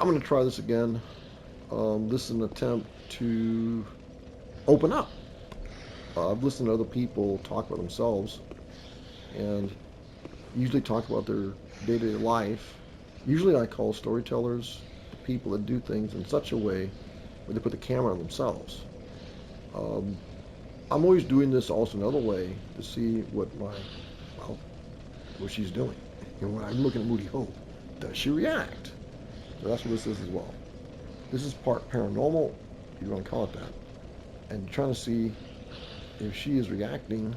I'm going to try this again. This is an attempt to open up. I've listened to other people talk about themselves and usually talk about their day to day life. Usually, I call storytellers the people that do things in such a way where they put the camera on themselves. Um, I'm always doing this also another way to see well, what she's doing. And when I'm looking at Moody Hope, does she react? So that's what this is as well. This is part paranormal, if you want to call it that, and trying to see if she is reacting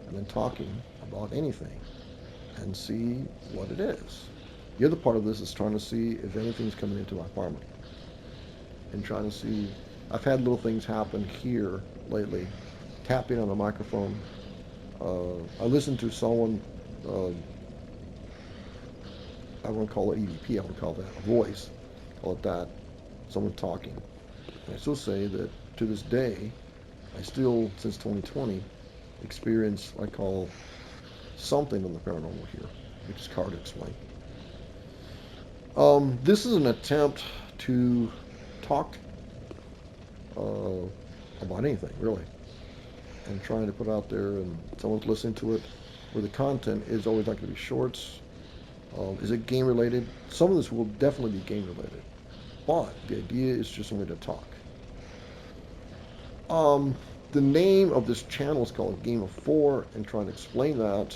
and then talking about anything and see what it is. The other part of this is trying to see if anything's coming into my apartment and trying to see. I've had little things happen here lately, tapping on the microphone. I listened to someone, uh, I won't call it EVP, I would call that a voice, call it that, someone talking. And I still say that to this day, I still, since 2020, experience what I call something in the paranormal here, which is hard to explain. This is an attempt to talk uh, about anything, really, and trying to put out there, and someone's listening to it, where the content is always not going to be shorts. Is it game related? Some of this will definitely be game related, but the idea is just something to talk. Um, the name of this channel is called Game of Four, and trying to explain that.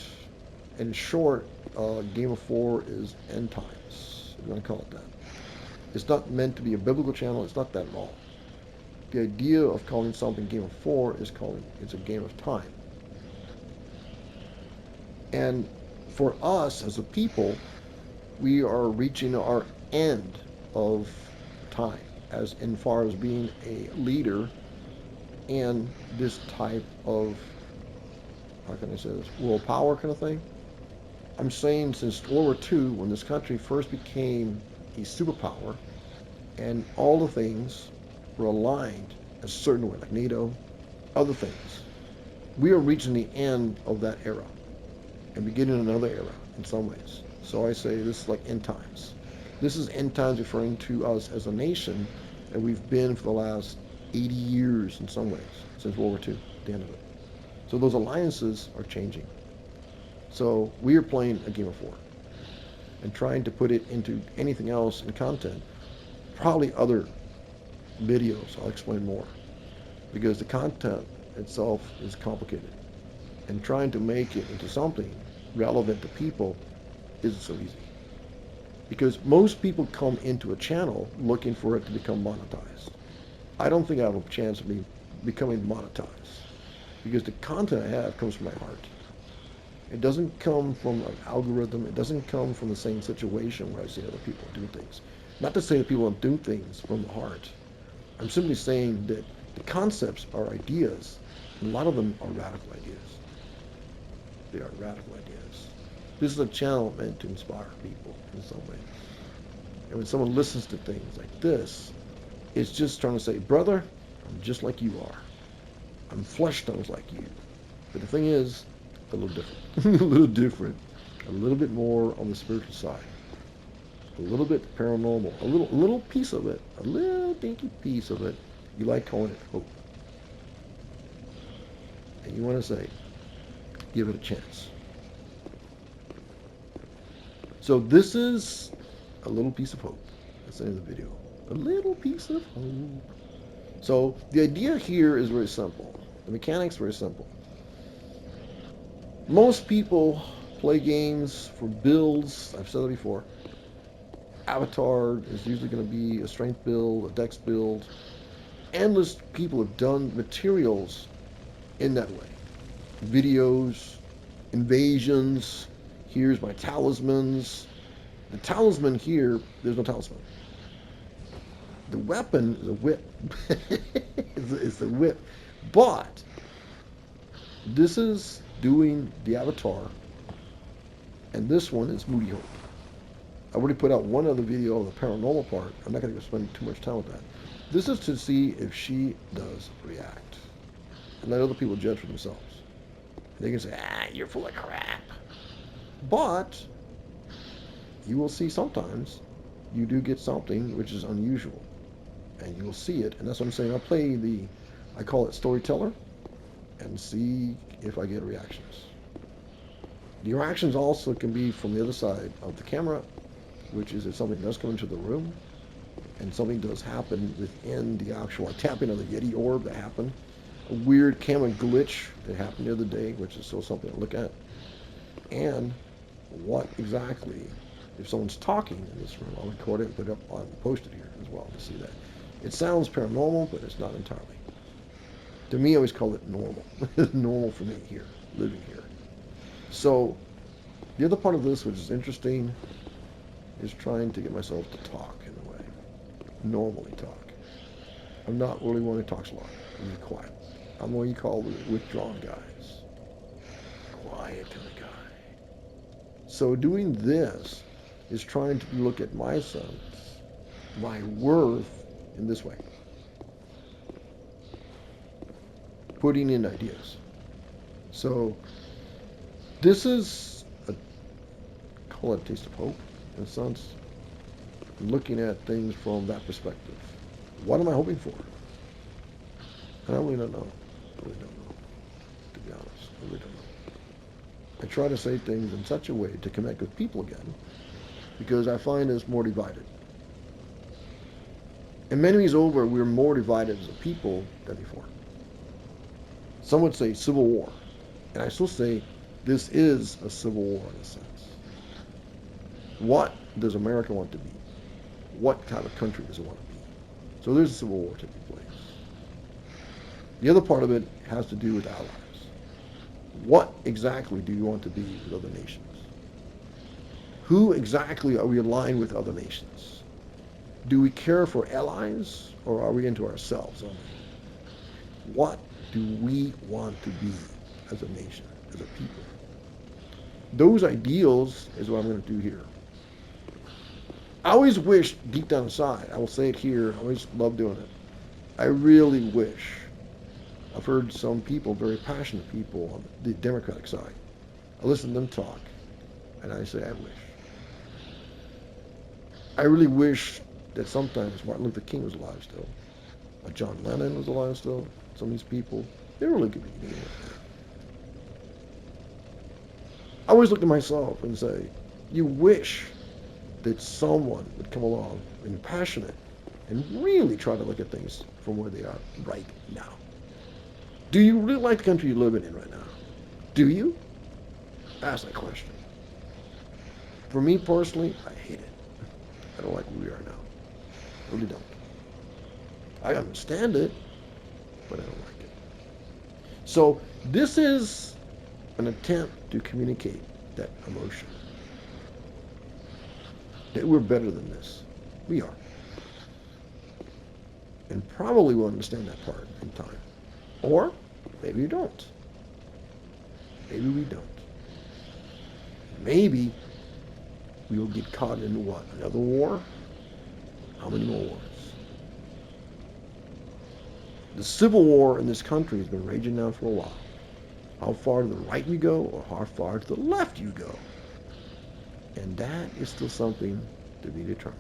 In short, Game of Four is end times. If you want to call it that. It's not meant to be a biblical channel. It's not that at all. The idea of calling something Game of Four is calling it's a game of time. And for us as a people, we are reaching our end of time, as in far as being a leader in this type of, how can I say this, world power kind of thing. I'm saying since World War II, when this country first became a superpower, and all the things were aligned a certain way, like NATO, other things, we are reaching the end of that era and beginning another era in some ways. So I say this is like end times. This is end times referring to us as a nation, and we've been for the last 80 years in some ways, since World War II, the end of it. So those alliances are changing. So we are playing a game of four and trying to put it into anything else in content, probably other videos. I'll explain more because the content itself is complicated, and trying to make it into something relevant to people isn't so easy. Because most people come into a channel looking for it to become monetized. I don't think I have a chance of becoming monetized because the content I have comes from my heart. It doesn't come from an algorithm. It doesn't come from the same situation where I see other people do things. Not to say that people don't do things from the heart. I'm simply saying that the concepts are ideas. And a lot of them are radical ideas. They are radical ideas. This is a channel meant to inspire people in some ways. And when someone listens to things like this, it's just trying to say, brother, I'm just like you are. I'm flesh tones like you. But the thing is, a little different. A little different. A little bit more on the spiritual side. A little bit paranormal. A little piece of it. A little dinky piece of it. You like calling it hope. And you want to say, give it a chance. So this is a little piece of hope. That's the end of the video. A little piece of hope. So the idea here is very simple. The mechanics very simple. Most people play games for builds. I've said that before. Avatar is usually going to be a strength build, a dex build. Endless people have done materials in that way. Videos, invasions. Here's my talismans. The talisman here, there's no talisman. The weapon is a whip. It's a whip. But this is doing the Avatar, and this one is Moody Hope. I already put out one other video of the paranormal part. I'm not going to spend too much time with that. This is to see if she does react, and let other people judge for themselves. They can say, you're full of crap. But you will see sometimes you do get something which is unusual, and you'll see it. And that's what I'm saying. I call it storyteller, and see if I get reactions. The reactions also can be from the other side of the camera, which is if something does come into the room, and something does happen within the actual tapping of the Yeti orb that happened. A weird camera glitch that happened the other day, which is still something to look at. And what exactly, if someone's talking in this room, I'll record it and put it up on post it here as well to see that. It sounds paranormal, but it's not entirely. To me, I always call it normal. Normal for me here, living here. So the other part of this, which is interesting, is trying to get myself to talk in a way. Normally talk. I'm not really one who talks a lot. I'm just quiet. I'm what you call the withdrawn guys. Quiet kind of guy. So doing this is trying to look at my sense, my worth in this way. Putting in ideas. So this is call it a taste of hope in a sense. Looking at things from that perspective. What am I hoping for? And I really don't know. I really don't know. To be honest, I really don't know. I try to say things in such a way to connect with people again, because I find us more divided. In many ways over, we're more divided as a people than before. Some would say civil war. And I still say this is a civil war in a sense. What does America want to be? What kind of country does it want to be? So there's a civil war taking place. The other part of it has to do with allies. What exactly do you want to be with other nations? Who exactly are we aligned with other nations? Do we care for allies, or are we into ourselves only? What do we want to be as a nation, as a people? Those ideals is what I'm going to do here. I always wish, deep down inside, I will say it here, I always love doing it. I really wish, I've heard some people, very passionate people on the Democratic side, I listen to them talk, and I say, I wish. I really wish that sometimes Martin Luther King was alive still, or John Lennon was alive still, some of these people, they really could be meaning. I always look at myself and say, you wish that someone would come along and be passionate and really try to look at things from where they are right now. Do you really like the country you're living in right now? Do you? Ask that question. For me personally, I hate it. I don't like where we are now. I really don't. I understand it, but I don't like it. So this is an attempt to communicate that emotion. That we're better than this. We are. And probably we'll understand that part in time. Or maybe we don't. Maybe we don't. Maybe we will get caught in what? Another war? How many more wars? The civil war in this country has been raging now for a while. How far to the right you go, or how far to the left you go. And that is still something to be determined.